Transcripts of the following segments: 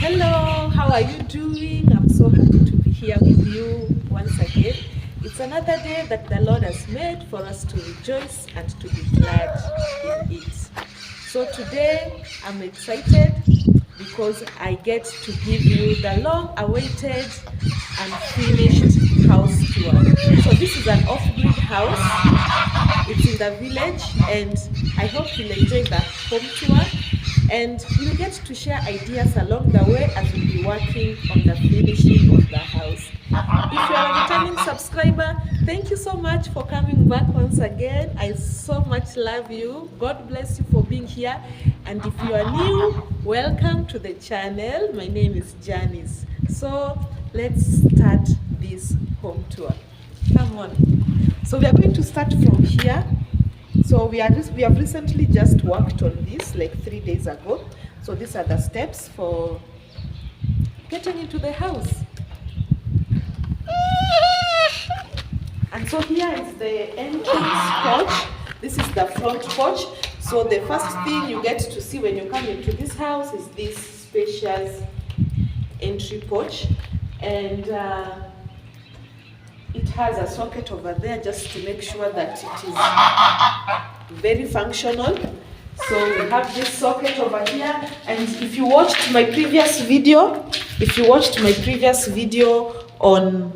Hello, how are you doing? I'm so happy to be here with you once again. It's another day that the Lord has made for us to rejoice and to be glad in it. So today I'm excited because I get to give you the long-awaited and finished house tour. So this is an off-grid house. It's in the village, and I hope you'll enjoy the home tour. And we'll get to share ideas along the way as we'll be working on the finishing of the house. If you are a returning subscriber, thank you so much for coming back once again. I so much love you. God bless you for being here. And if you are new, welcome to the channel. My name is Janice. So let's start this home tour. Come on. So we are going to start from here. So we have recently just worked on this like 3 days ago. So these are the steps for getting into the house. And so here is the entrance porch. This is the front porch. So the first thing you get to see when you come into this house is this spacious entry porch. And it has a socket over there just to make sure that it is very functional. So we have this socket over here, and if you watched my previous video, on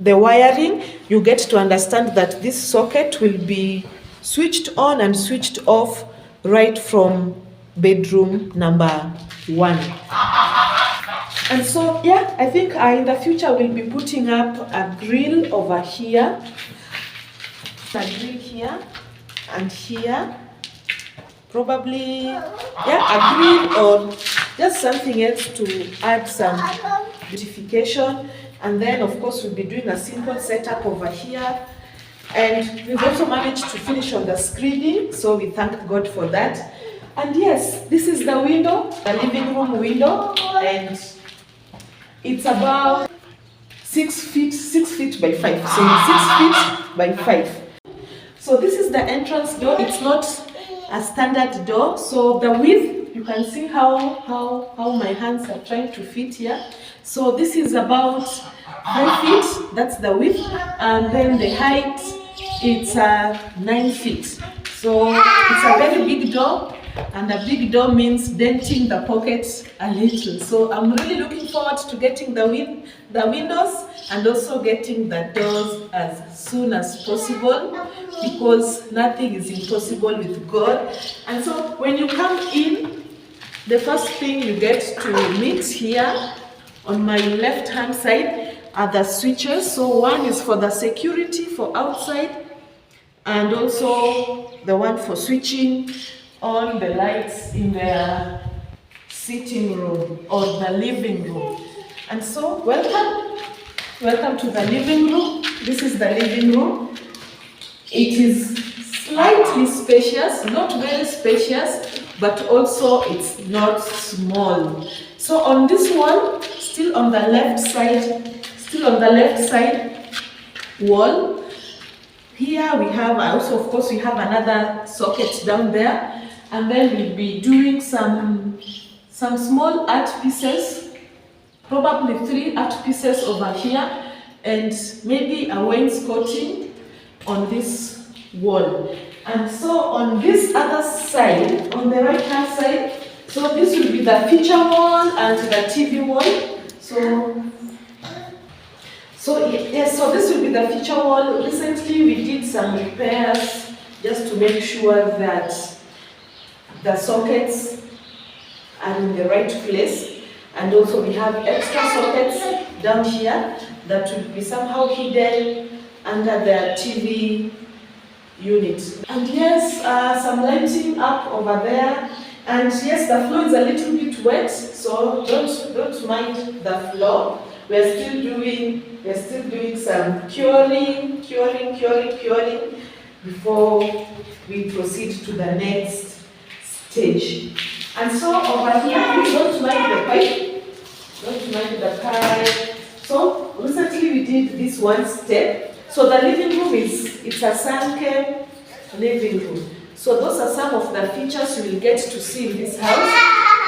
the wiring, you get to understand that this socket will be switched on and switched off right from bedroom number 1. And so, yeah, I think in the future we'll be putting up a grill over here, a grill here and here, probably, yeah, a grill or just something else to add some beautification. And then, of course, we'll be doing a simple setup over here. And we've also managed to finish on the screening, so we thank God for that. And yes, this is the window, the living room window, and it's about 6 feet by 5. So 6 feet by 5. So this is the entrance door. It's not a standard door. So the width, you can see how my hands are trying to fit here. So this is about 5 feet. That's the width. And then the height, it's 9 feet. So it's a very big door. And a big door means denting the pocket a little. So I'm really looking forward to getting the windows and also getting the doors as soon as possible, because nothing is impossible with God. And so when you come in, the first thing you get to meet here on my left hand side are the switches. So one is for the security for outside, and also the one for switching on the lights in the sitting room or the living room. And so welcome to the living room. This is the living room. It is slightly spacious, not very spacious, but also it's not small. So on this one, still on the left side wall, here we have also, of course, we have another socket down there. And then we'll be doing some small art pieces, probably 3 art pieces over here, and maybe a wainscoting on this wall. And so on this other side, on the right hand side, so this will be the feature wall and the TV wall. So this will be the feature wall. Recently we did some repairs just to make sure that the sockets are in the right place, and also we have extra sockets down here that will be somehow hidden under the TV unit. And yes, some lighting up over there. And yes, the floor is a little bit wet, so don't mind the floor. We're still doing some curing before we proceed to the next stage. And so over here, please don't mind the pipe. So recently we did this one step. So the living room it's a sunken living room. So those are some of the features you will get to see in this house.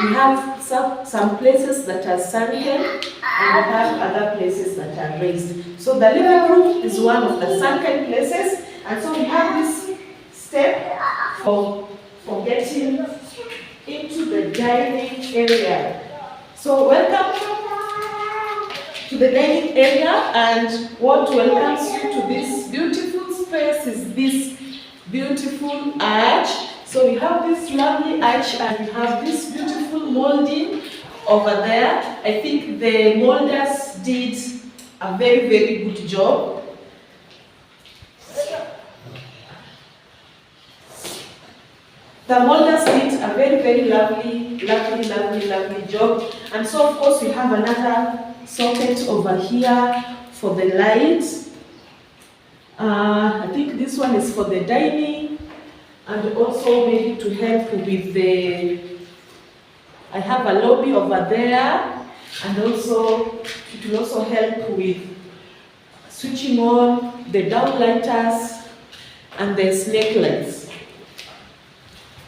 We have some places that are sunken, and we have other places that are raised. So the living room is one of the sunken places, and so we have this step for getting into the dining area. So welcome to the dining area, and what welcomes you to this beautiful space is this beautiful arch. So we have this lovely arch, and we have this beautiful molding over there. I think the molders did a very, very good job. The molders did a very, very lovely job. And so of course we have another socket over here for the lights. I think this one is for the dining, and also maybe to help with I have a lobby over there, and also it will also help with switching on the downlighters and the snake lights.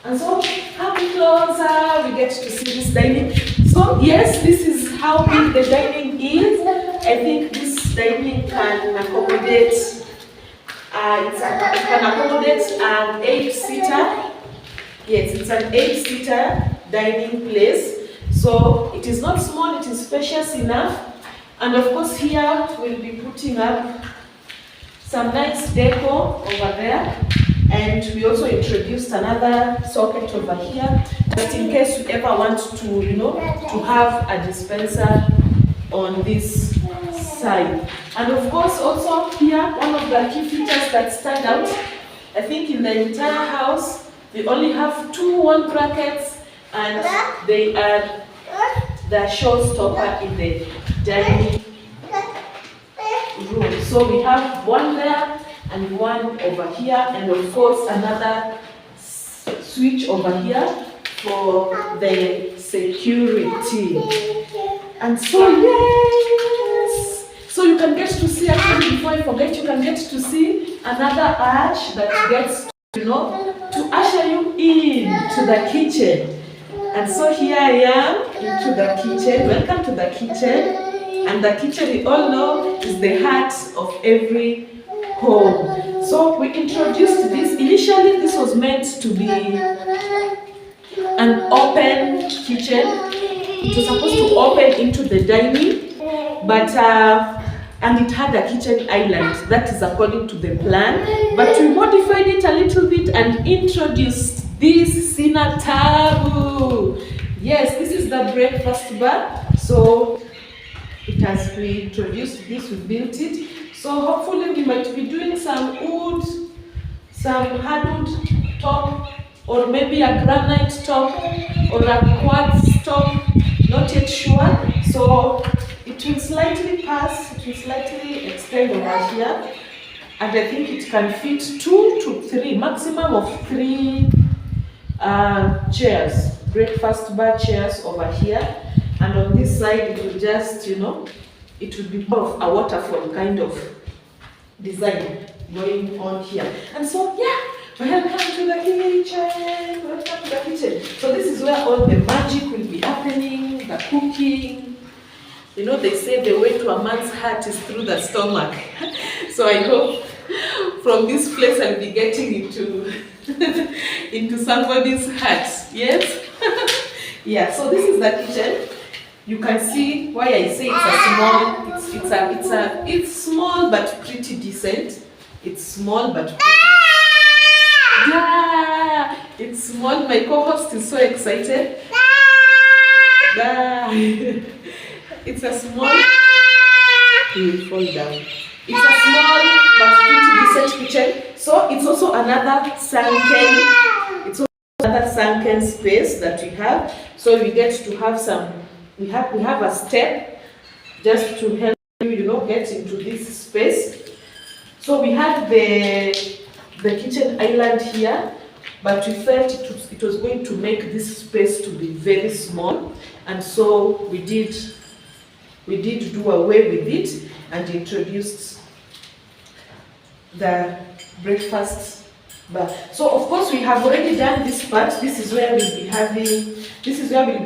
And so, coming closer, we get to see this dining. So yes, this is how big the dining is. I think this dining can accommodate, it can accommodate an 8-seater. Yes, it's an 8-seater dining place. So it is not small, it is spacious enough. And of course here we'll be putting up some nice decor over there. And we also introduced another socket over here, just in case you ever want to, to have a dispenser on this side. And of course also here, one of the key features that stand out, I think in the entire house, we only have 2 wall brackets, and they are the showstopper in the dining room. So we have one there and one over here, and of course another switch over here for the security. And so yes, so you can get to see, actually before I forget, you can get to see another arch that gets to usher you into the kitchen. And so here I am into the kitchen. Welcome to the kitchen. And the kitchen, we all know, is the heart of every home. So we introduced this. Initially, this was meant to be an open kitchen. It was supposed to open into the dining, but and it had a kitchen island. That is according to the plan. But we modified it a little bit and introduced this center table. Yes, this is the breakfast bar. So it has we introduced this, we built it. So hopefully we might be doing some wood, some hardwood top, or maybe a granite top, or a quartz top, not yet sure. So it will slightly pass, it will slightly extend over here. And I think it can fit 2 to 3, maximum of 3 chairs, breakfast bar chairs over here. And on this side, it will just, it will be more of a waterfall kind of design going on here. And so, yeah, welcome to the kitchen. Welcome to the kitchen. So this is where all the magic will be happening, the cooking. They say the way to a man's heart is through the stomach. So I hope from this place I'll be getting into somebody's heart. Yes? Yeah, so this is the kitchen. You can see why I say it's a small, it's small but pretty decent. It's small but pretty. Yeah, it's small. My co-host is so excited. Yeah. It's a small, he will fall down. It's a small but pretty decent kitchen. So it's also another sunken space that we have. So we get to have some, we have a step just to help you, get into this space. So we had the kitchen island here, but we felt it was going to make this space to be very small, and so we did do away with it and introduced the breakfast So of course we have already done this part. This is where we'll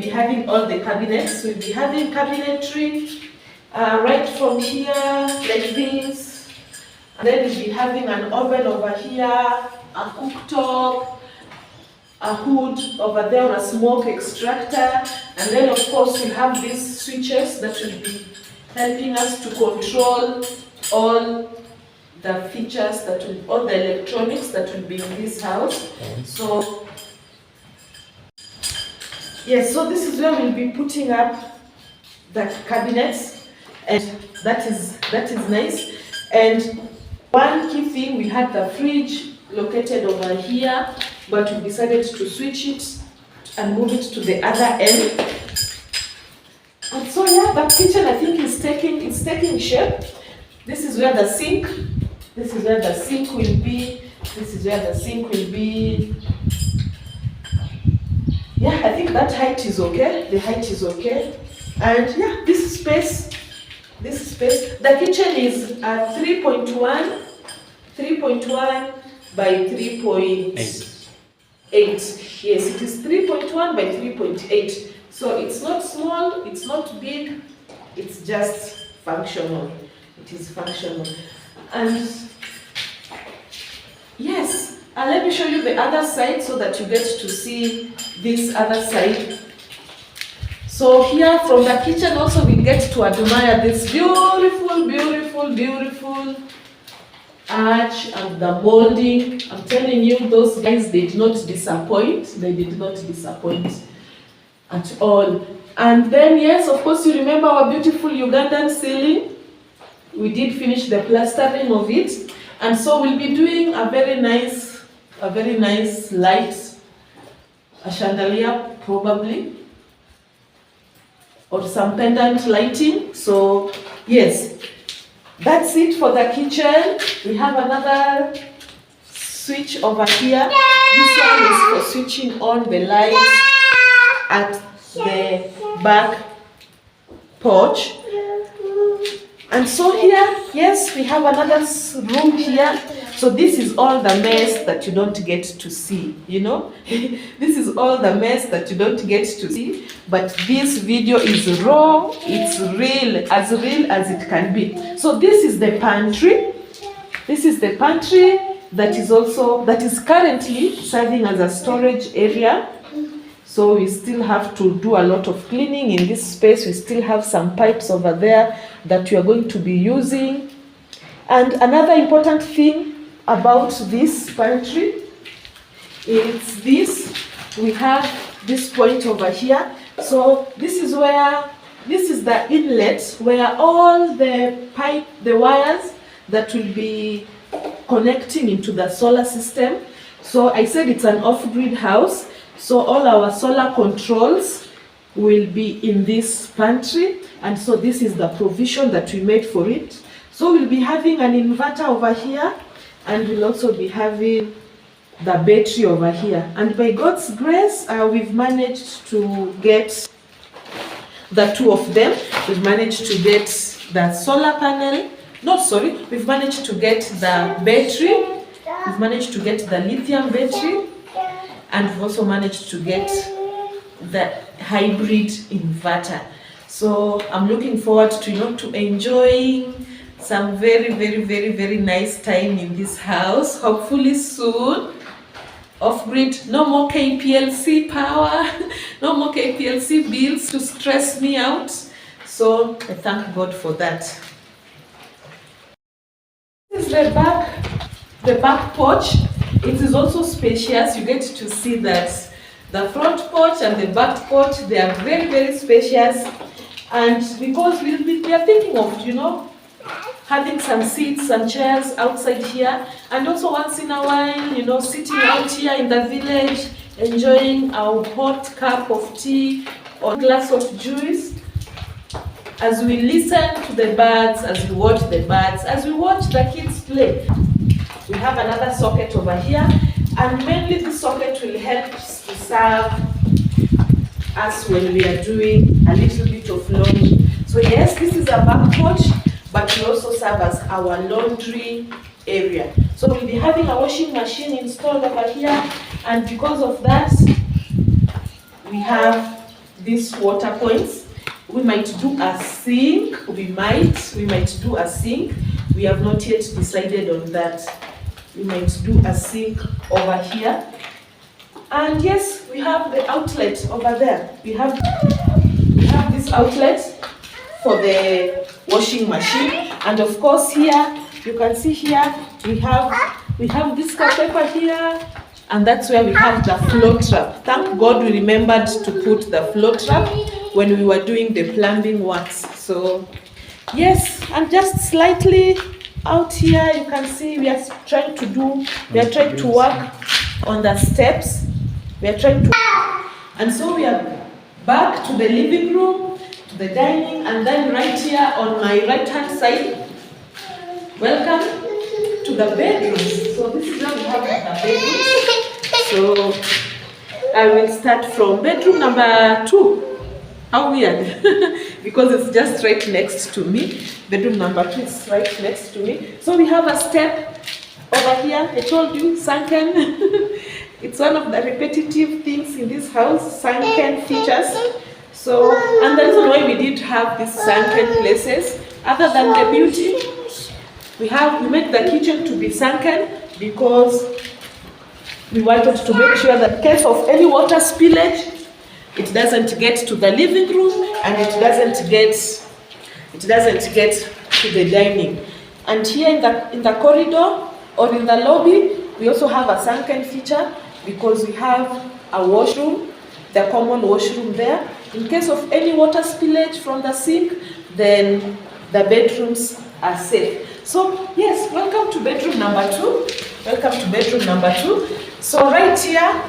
be having all the cabinets. We'll be having cabinetry right from here like this, and then we'll be having an oven over here, a cooktop, a hood over there, or a smoke extractor, and then of course we have these switches that will be helping us to control all the features all the electronics that will be in this house. So yes, so this is where we'll be putting up the cabinets, and that is nice. And one key thing, we had the fridge located over here, but we decided to switch it and move it to the other end. And so yeah, the kitchen I think is taking shape. This is where the sink will be. Yeah, I think that height is okay. The height is okay. And yeah, this space. The kitchen is 3.1 by 3.8. Yes, it is 3.1 by 3.8. So it's not small, it's not big, it's just functional. It is functional. And yes, let me show you the other side so that you get to see this other side. So here from the kitchen also we get to admire this beautiful arch and the molding. I'm telling you, those guys did not disappoint. They did not disappoint at all. And then yes, of course you remember our beautiful Ugandan ceiling. We did finish the plastering of it, and so we'll be doing a very nice light, a chandelier probably, or some pendant lighting. So yes, that's it for the kitchen. We have another switch over here. This one is for switching on the lights at the back porch. And so here, yes, we have another room here. So this is all the mess that you don't get to see, you know. This is all the mess that you don't get to see. But this video is raw, it's real as it can be. So this is the pantry. This is the pantry that is currently serving as a storage area. So we still have to do a lot of cleaning in this space. We still have some pipes over there that we are going to be using. And another important thing about this pantry is this. We have this point over here. So this is the inlet where all the wires that will be connecting into the solar system. So I said it's an off-grid house. So all our solar controls will be in this pantry, and so this is the provision that we made for it. So we'll be having an inverter over here, and we'll also be having the battery over here. And by God's grace, we've managed to get the two of them. We've managed to get the solar panel. We've managed to get the battery. We've managed to get the lithium battery. And we've also managed to get the hybrid inverter. So I'm looking forward to enjoying some very nice time in this house. Hopefully soon. Off-grid, no more KPLC power, no more KPLC bills to stress me out. So I thank God for that. This is the back porch. It is also spacious. You get to see that the front porch and the back porch, they are very spacious. And because we are thinking of, having some seats, some chairs outside here, and also once in a while, sitting out here in the village, enjoying our hot cup of tea or glass of juice, as we listen to the birds, as we watch the birds, as we watch the kids play. We have another socket over here, and mainly this socket will help to serve us when we are doing a little bit of laundry. So yes, this is a back porch, but we also serve as our laundry area. So we'll be having a washing machine installed over here, and because of that, we have these water points. We might do a sink, we might do a sink. We have not yet decided on that. We might do a sink over here. And yes, we have the outlet over there. We have this outlet for the washing machine. And of course here, you can see here, we have this paper here, and that's where we have the flow trap. Thank God we remembered to put the flow trap when we were doing the plumbing works. So yes, and just slightly out here, you can see we are trying to work on the steps. And so we are back to the living room, to the dining, and then right here on my right hand side, welcome to the bedrooms. So this is where we have the bedrooms. So I will start from bedroom number 2. How weird, because it's just right next to me. Bedroom number 2 is right next to me. So we have a step over here. I told you, sunken. It's one of the repetitive things in this house, sunken features. So, and the reason why we did have these sunken places, other than the beauty, we made the kitchen to be sunken because we wanted to make sure that in case of any water spillage, it doesn't get to the living room and it doesn't get to the dining. And here in the corridor or in the lobby, we also have a sunken feature because we have a washroom, the common washroom there. In case of any water spillage from the sink, then the bedrooms are safe. So yes, welcome to bedroom number 2. Welcome to bedroom number 2. So right here,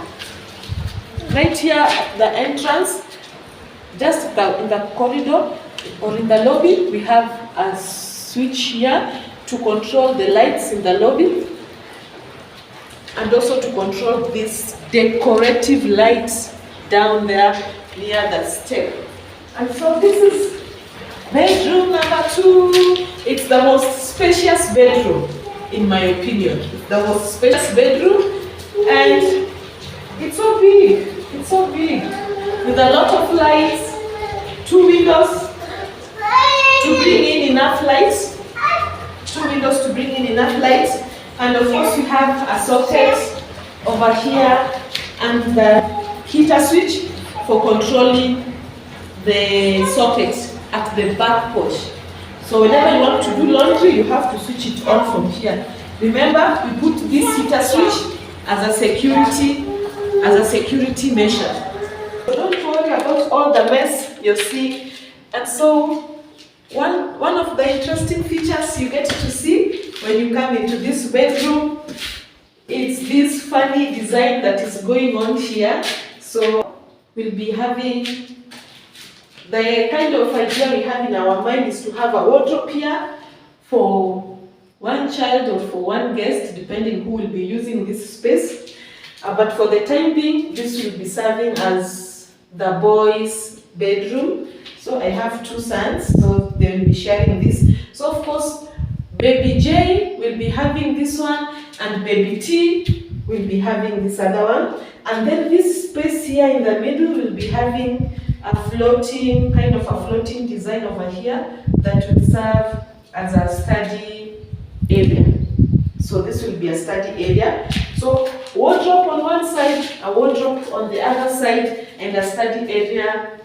the entrance, just in the corridor or in the lobby, we have a switch here to control the lights in the lobby and also to control these decorative lights down there near the step. And so this is bedroom number 2. It's the most spacious bedroom, in my opinion. It's the most spacious bedroom, and it's so big. It's so big, with a lot of lights, 2 windows to bring in enough lights, and of course we have a socket over here and the heater switch for controlling the socket at the back porch. So whenever you want to do laundry, you have to switch it on from here. Remember, we put this heater switch as a security measure. So don't worry about all the mess you're seeing. And so one of the interesting features you get to see when you come into this bedroom is this funny design that is going on here. So we'll be having, the kind of idea we have in our mind is to have a wardrobe here for one child or for one guest, depending who will be using this space. But for the time being, this will be serving as the boys' bedroom. So I have 2 sons, so they will be sharing this. So of course, baby J will be having this one, and baby T will be having this other one. And then this space here in the middle will be having a floating design over here that will serve as a study area. So this will be a study area. So wardrobe on one side, a wardrobe on the other side, and a study area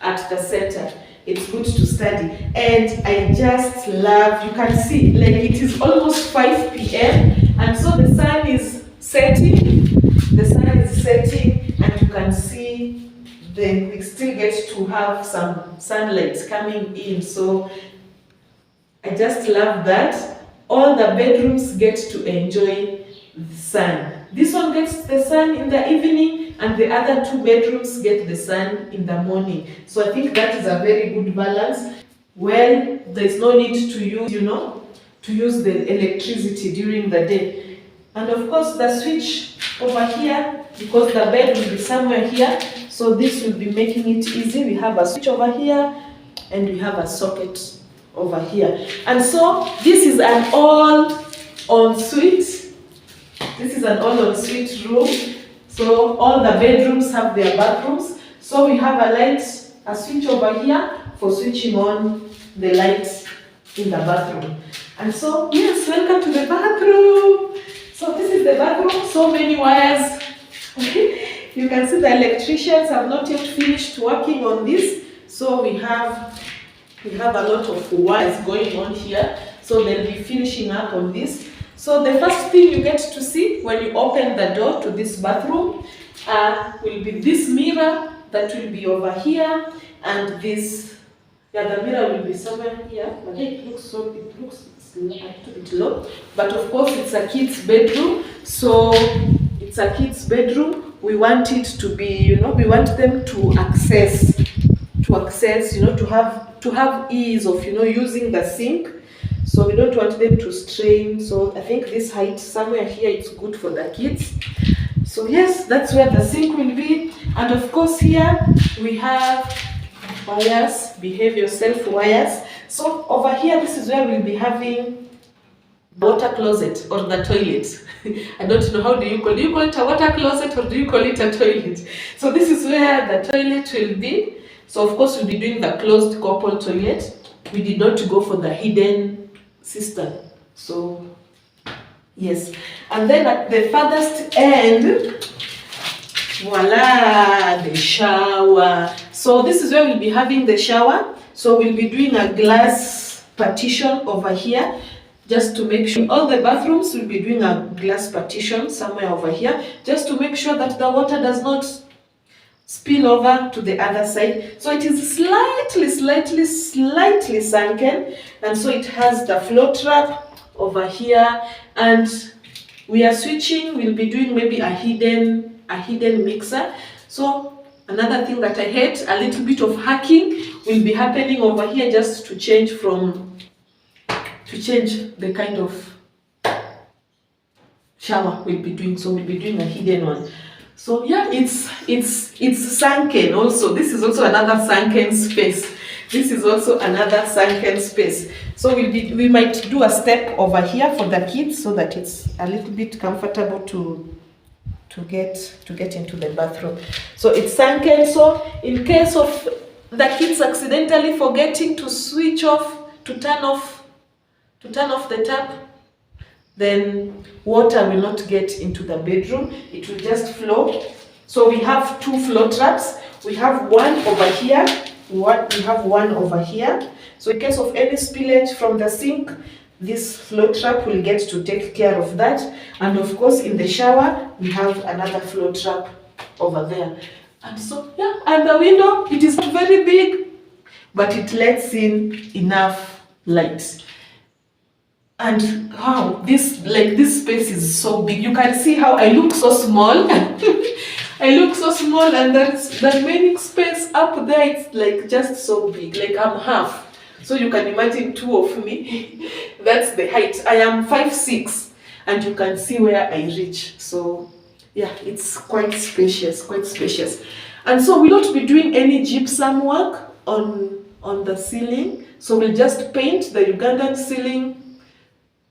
at the center. It's good to study. And I just love, you can see, like it is almost 5 p.m. and so the sun is setting. And you can see we still get to have some sunlight coming in. So I just love that. All the bedrooms get to enjoy the sun. This one gets the sun in the evening, and the other 2 bedrooms get the sun in the morning. So I think that is a very good balance. Well, there's no need to use the electricity during the day. And of course the switch over here, because the bed will be somewhere here, so this will be making it easy. We have a switch over here and we have a socket over here. And so this is an all ensuite. This is an all ensuite room. So all the bedrooms have their bathrooms. So we have a switch over here for switching on the lights in the bathroom. And so, yes, welcome to the bathroom. So this is the bathroom, so many wires. You can see the electricians have not yet finished working on this. So we have a lot of wires going on here. So they'll be finishing up on this. So the first thing you get to see when you open the door to this bathroom will be this mirror that will be over here, and this, the mirror will be somewhere here. But it looks a little bit low. But of course it's a kid's bedroom. So it's a kid's bedroom. We want it to be, we want them to access, to have ease of, using the sink. So we don't want them to strain. So I think this height somewhere here, it's good for the kids. So yes, that's where the sink will be. And of course here we have wires, behave yourself wires. So over here, this is where we'll be having water closet or the toilet. I don't know, how do you call it a water closet or do you call it a toilet? So this is where the toilet will be. So of course we'll be doing the closed couple toilet. We did not go for the hidden cistern. So yes. And then at the farthest end, voila, the shower. So this is where we'll be having the shower. So we'll be doing a glass partition over here, just to make sure all the bathrooms will be doing a glass partition somewhere over here, just to make sure that the water does not spill over to the other side. So it is slightly sunken, and so it has the flow trap over here, and we are switching. We'll be doing maybe a hidden mixer. So another thing that I hate, a little bit of hacking will be happening over here, just to change the kind of shower we'll be doing. So we'll be doing a hidden one. So yeah, it's sunken also. This is also another sunken space. So we might do a step over here for the kids, so that it's a little bit comfortable to get into the bathroom. So it's sunken. So in case of the kids accidentally forgetting to switch off, to turn off the tap, then water will not get into the bedroom. It will just flow. So we have two flow traps. We have one over here. We have one over here. So in case of any spillage from the sink, this flow trap will get to take care of that. And of course in the shower, we have another flow trap over there. And so yeah, and the window, it is not very big, but it lets in enough light. And wow, this space is so big. You can see how I look so small. I look so small, and there's the remaining space up there. It's like just so big, like I'm half. So you can imagine two of me. That's the height. I am 5'6", and you can see where I reach. So yeah, it's quite spacious. And so we'll not be doing any gypsum work on the ceiling. So we'll just paint the Ugandan ceiling,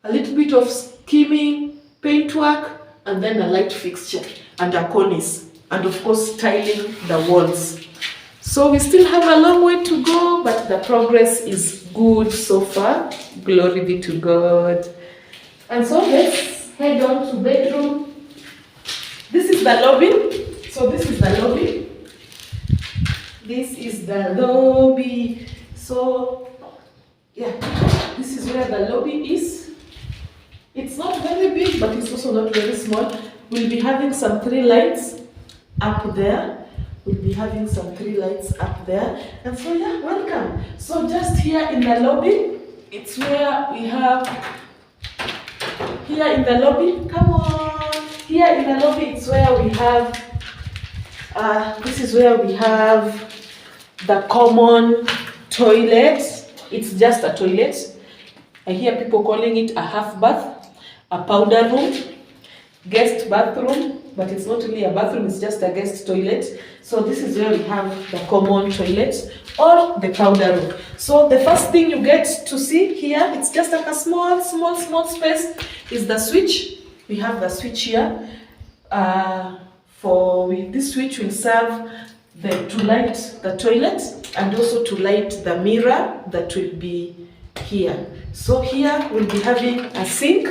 a little bit of skimming, paintwork, and then a light fixture and a cornice, and of course tiling the walls. So we still have a long way to go, but the progress is good so far. Glory be to God. And so let's head on to bedroom. This is the lobby. So this is the lobby. This is the lobby. So yeah, this is where the lobby is. It's not very big, but it's also not very small. We'll be having some 3 lights up there. And so yeah, welcome. So just here in the lobby, it's where we have, here in the lobby, come on. Here in the lobby, it's where we have, this is where we have the common toilet. It's just a toilet. I hear people calling it a half bath, a powder room, guest bathroom, but it's not really a bathroom, it's just a guest toilet. So this is where we have the common toilet or the powder room. So the first thing you get to see here, it's just like a small space, is the switch. We have the switch here. This switch will serve to light the toilet and also to light the mirror that will be here. So here we'll be having a sink.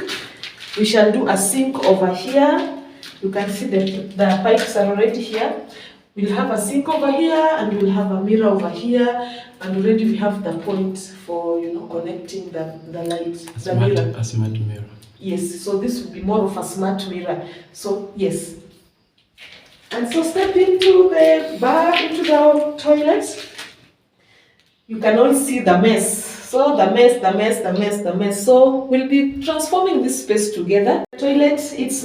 We shall do a sink over here. You can see the pipes are already here. We'll have a sink over here and we'll have a mirror over here, and already we have the point for connecting the light, the mirror. A smart mirror. Yes, so this will be more of a smart mirror. So yes. And so step into the toilet. You can all see the mess. So the mess. So we'll be transforming this space together. Toilet, it's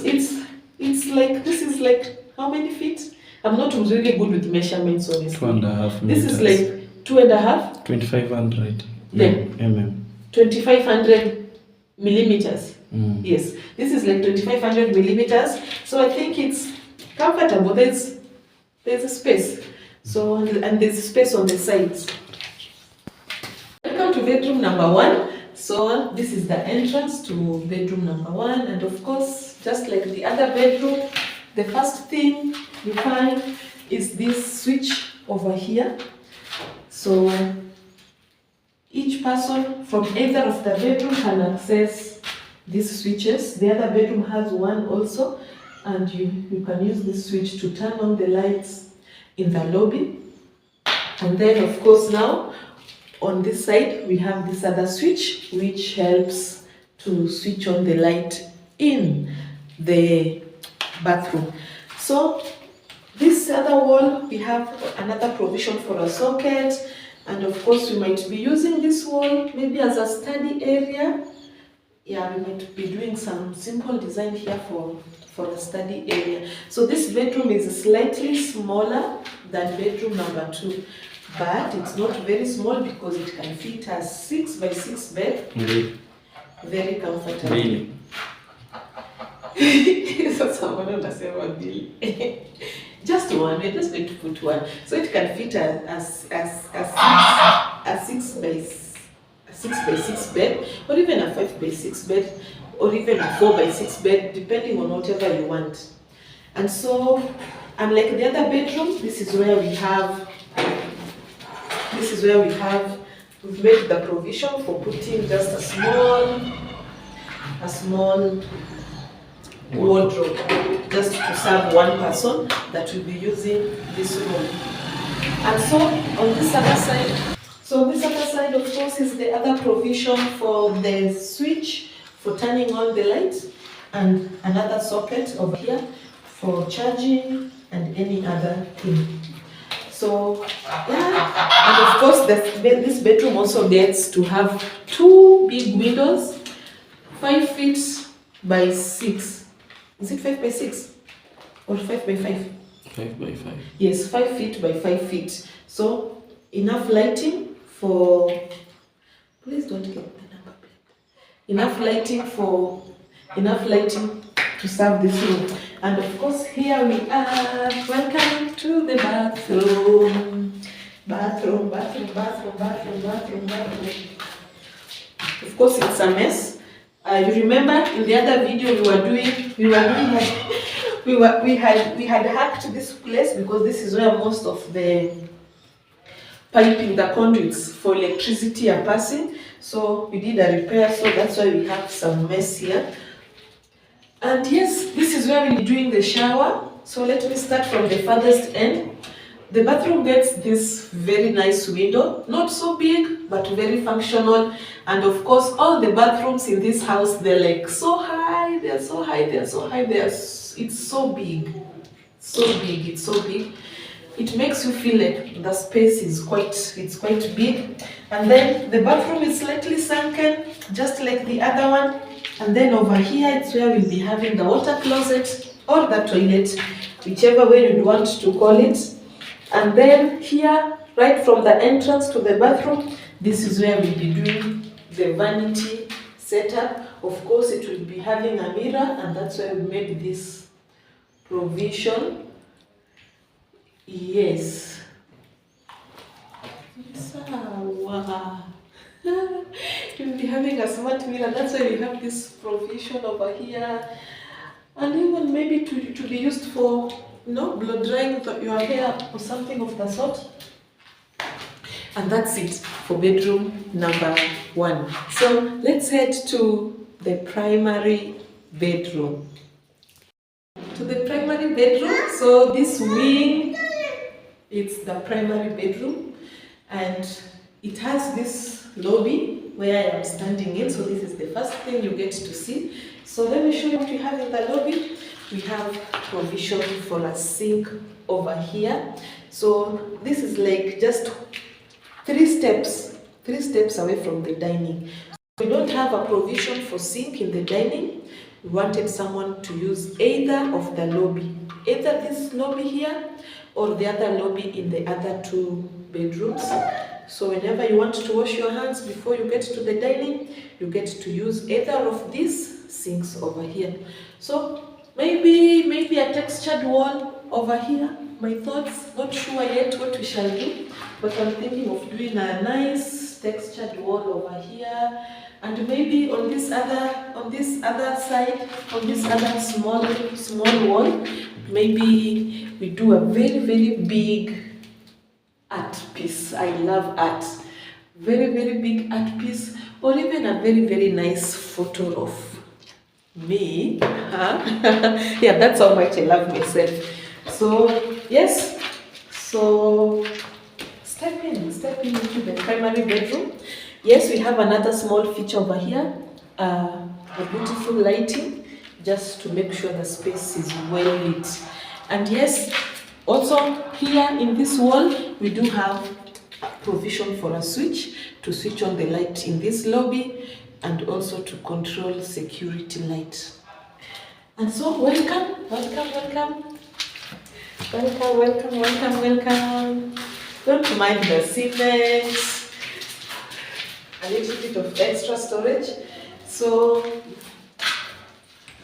like, this is like how many feet? I'm not really good with measurements, honestly. 2.5 meters. This is like 2.5? 2,500 mm. 2,500 millimeters. Yes, this is like 2,500 millimeters. So I think it's comfortable. There's a space. So and there's space on the sides. Welcome to bedroom number 1. So this is the entrance to bedroom number 1, and of course, just like the other bedroom, the first thing you find is this switch over here. So each person from either of the bedroom can access these switches. The other bedroom has one also, and you can use this switch to turn on the lights in the lobby. And then of course now on this side we have this other switch which helps to switch on the light in the bathroom. So this other wall, we have another provision for a socket, and of course we might be using this wall maybe as a study area. Yeah, we might be doing some simple design here for a study area. So this bedroom is slightly smaller than bedroom number 2, but it's not very small because it can fit a 6x6 bed. Very comfortable. Really? Just one, we're just going to put one. So it can fit a 6x6 bed, or even a 5x6 bed, or even a 4x6 bed, depending on whatever you want. And so, unlike the other bedroom, this is where we have, we've made the provision for putting just a small wardrobe, just to serve one person that will be using this room. And so on this other side, of course, is the other provision for the switch for turning on the light, and another socket over here for charging and any other thing. So yeah, and of course this bedroom also gets to have 2 big windows, 5 feet by 6. Is it 5x6 or 5x5? 5x5. Yes, 5 feet by 5 feet. So enough lighting for. Please don't get the number plate. Enough lighting to serve this room. And of course, here we are. Welcome to the bathroom. Bathroom. Of course, it's a mess. You remember in the other video we had hacked this place because this is where most of the piping, the conduits for electricity are passing. So we did a repair, so that's why we have some mess here. And yes, this is where we're doing the shower. So let me start from the farthest end. The bathroom gets this very nice window, not so big, but very functional. And of course, all the bathrooms in this house, they're like it's so big. It makes you feel like the space is quite big. And then the bathroom is slightly sunken, just like the other one. And then over here, it's where we'll be having the water closet or the toilet, whichever way you'd want to call it. And then here, right from the entrance to the bathroom, this is where we'll be doing the vanity setup. Of course, it will be having a mirror, and that's why we made this provision. Yes. Wow. You'll be having a smart mirror. That's why we have this provision over here. And even maybe to be used for, blow drying your hair or something of the sort. And that's it for bedroom number 1. So let's head to the primary bedroom. To the primary bedroom. So this wing, it's the primary bedroom, and it has this lobby where I am standing in. So this is the first thing you get to see. So let me show you what we have in the lobby. We have provision for a sink over here. So this is like just 3 steps away from the dining. We don't have a provision for sink in the dining. We wanted someone to use either of the lobby, either this lobby here or the other lobby in the other 2 bedrooms. So whenever you want to wash your hands before you get to the dining, you get to use either of these sinks over here. So maybe a textured wall over here. My thoughts, not sure yet what we shall do, but I'm thinking of doing a nice textured wall over here, and maybe on this other side, on this other small wall, maybe we do a very, very big art piece. I love art. Very, very big art piece, or even a very, very nice photo of me. Yeah, that's how much I love myself. So yes, so step into the primary bedroom. Yes, we have another small feature over here, a beautiful lighting, just to make sure the space is well lit. And yes, also here in this wall, we do have provision for a switch to switch on the light in this lobby, and also to control security light. And so welcome. Don't mind the cement, a little bit of extra storage. So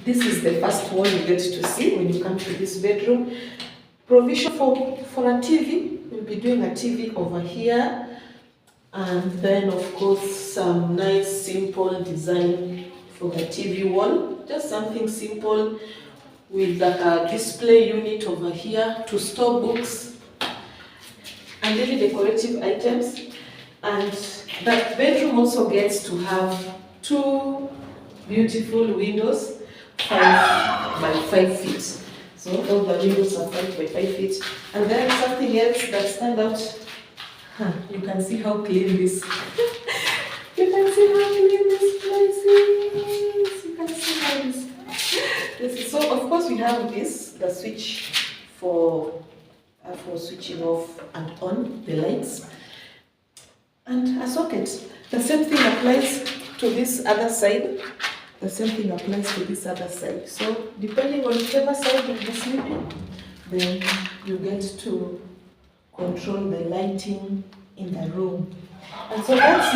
this is the first wall you get to see when you come to this bedroom. Provision for a TV. We'll be doing a TV over here. And then of course some nice simple design for the TV wall. Just something simple with like a display unit over here to store books and any decorative items. And that bedroom also gets to have 2 beautiful windows, 5 by 5 feet. So all the windows are 5 by 5 feet. And then something else that stands out. You can see how clean this. You can see how clean this place is. You can see how this is. So of course we have the switch for switching off and on the lights, and a socket. The same thing applies to this other side. So depending on whichever side you'll be sleeping, then you get to control the lighting in the room. And so that's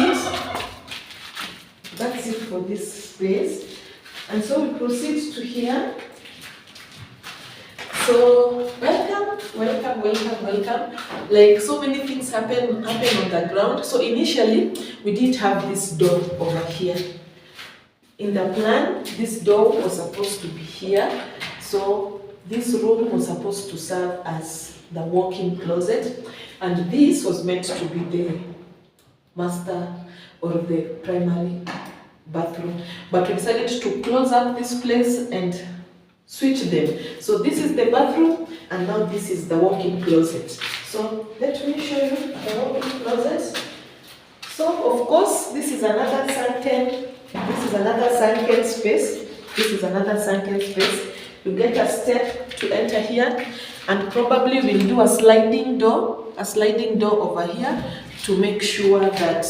it for this space. And so we proceed to here. So welcome. Like so many things happen on the ground. So initially we didn't have this door over here. In the plan, this door was supposed to be here. So this room was supposed to serve as the walk-in closet, and this was meant to be the master or the primary bathroom. But we decided to close up this place and switch them. So this is the bathroom, and now this is the walk-in closet. So let me show you the walk-in closet. So of course, this is another sunken space. You get a step to enter here, and probably we'll do a sliding door over here to make sure that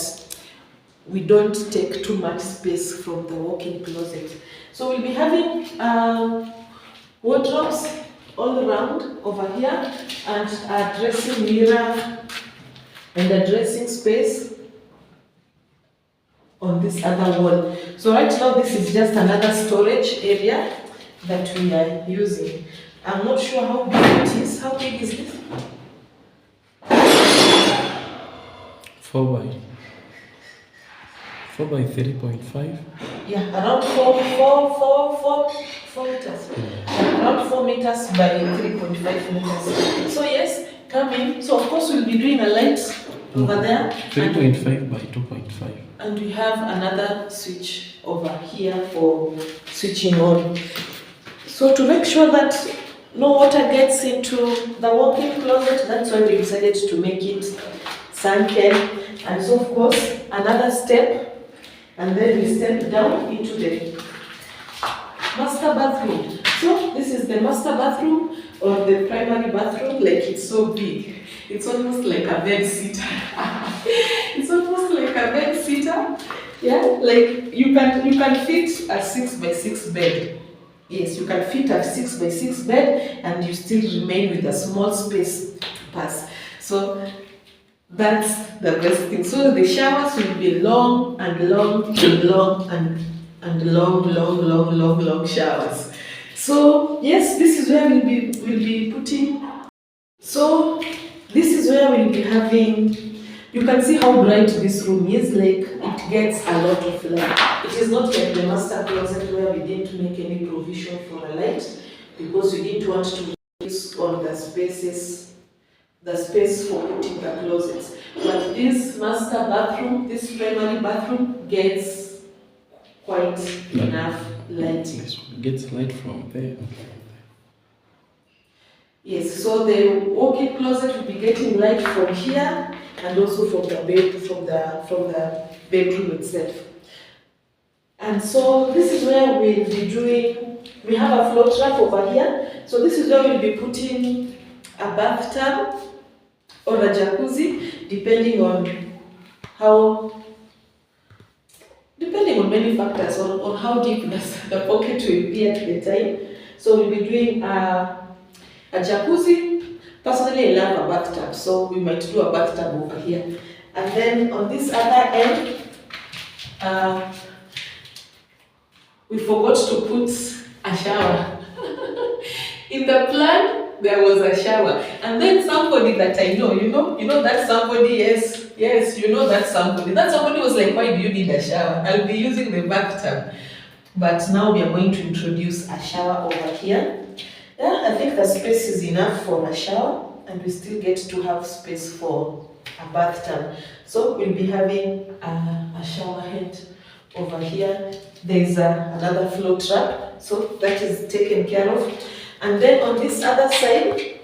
we don't take too much space from the walk-in closet. So we'll be having wardrobes all around over here, and a dressing mirror and a dressing space on this other wall. So right now this is just another storage area that we are using. I'm not sure how big it is. How big is this? 4 by 3.5. Yeah, around 4 meters. Around 4 meters by 3.5 meters. So yes, come in. So of course we'll be doing a light over there. 3.5 by 2.5. And we have another switch over here for switching on. So to make sure that no water gets into the walk-in closet, that's why we decided to make it sunken. And so of course another step, and then we step down into the master bathroom. So this is the master bathroom or the primary bathroom. Like, it's so big. It's almost like a bed sitter. It's almost like a bed sitter. Yeah, like you can fit a 6 by 6 bed. Yes, you can fit a 6 by 6 bed and you still remain with a small space to pass. So that's the best thing. So the showers will be long and long and long and long showers. So yes, this is where we'll be putting. So this is where we'll be having. You can see how bright this room is. Like, it gets a lot of light. It is not like the master closet where we didn't make any provision for a light because we didn't want to use on the spaces, the space for putting the closets. But this master bathroom, this primary bathroom, gets quite enough lighting. It gets light from there. Yes, so the walk-in closet will be getting light from here and also from the bedroom itself. And so this is where we'll be doing. We have a floor trap over here. So this is where we'll be putting a bathtub or a jacuzzi, depending on many factors, on how deep the pocket will be at the time. So we'll be doing a jacuzzi. Personally, I love a bathtub, so we might do a bathtub over here. And then on this other end, we forgot to put a shower. In the plan, there was a shower. And then somebody that I know, you know that somebody, yes, you know that somebody. That somebody was like, why do you need a shower? I'll be using the bathtub. But now we are going to introduce a shower over here. Yeah, I think the space is enough for a shower, and we still get to have space for a bathtub. So we'll be having a shower head over here. There's another floor trap, so that is taken care of. And then on this other side,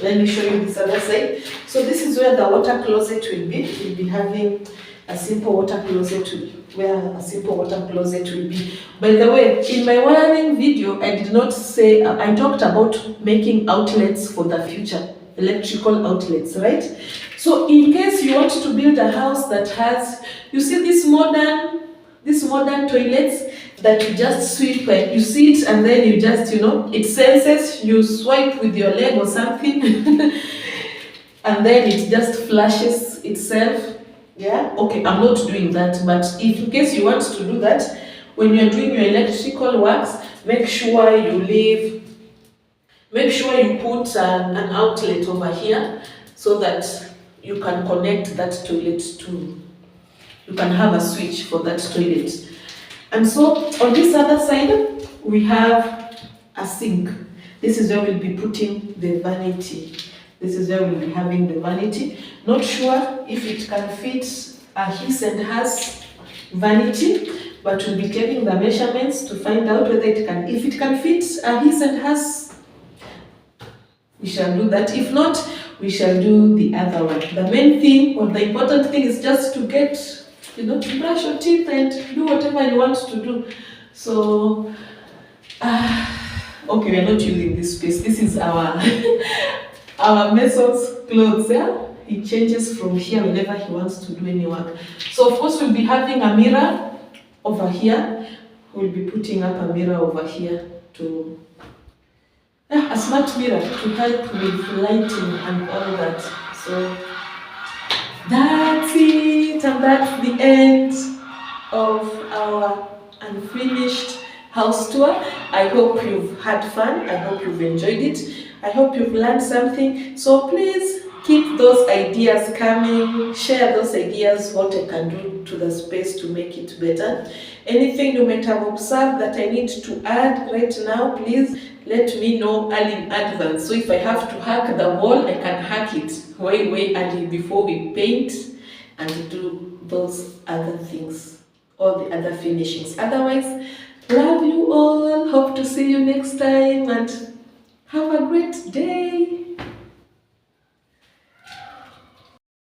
let me show you this other side. So this is where the water closet will be. We'll be having a simple water closet will be. By the way, in my wiring video, I did not say, I talked about making outlets for the future, electrical outlets, right? So in case you want to build a house that has, you see these modern toilets that you just sweep, like you see it and then you just, it senses, you swipe with your leg or something and then it just flushes itself. Yeah, okay, I'm not doing that, but if in case you want to do that, when you're doing your electrical works, make sure you put an outlet over here so that you can connect that toilet to, you can have a switch for that toilet. And so on this other side, we have a sink. This is where we'll be putting the vanity. This is where we'll be having the vanity. Not sure if it can fit a his and hers vanity, but we'll be taking the measurements to find out whether it can, if it can fit a his and hers, we shall do that. If not, we shall do the other one. The main thing, or the important thing, is just to get, to brush your teeth and do whatever you want to do. So, okay, we're not using this space. This is our our Mason's clothes, yeah? He changes from here whenever he wants to do any work. So of course we'll be having a mirror over here. We'll be putting up a mirror over here to, a smart mirror to help with lighting and all that. So that's it, and that's the end of our unfinished house tour. I hope you've had fun. I hope you've enjoyed it. I hope you've learned something. So please keep those ideas coming. Share those ideas, what I can do to the space to make it better. Anything you might have observed that I need to add right now, please let me know early in advance. So if I have to hack the wall, I can hack it way early before we paint and do those other things, all the other finishings. Otherwise, love you all. Hope to see you next time and have a great day.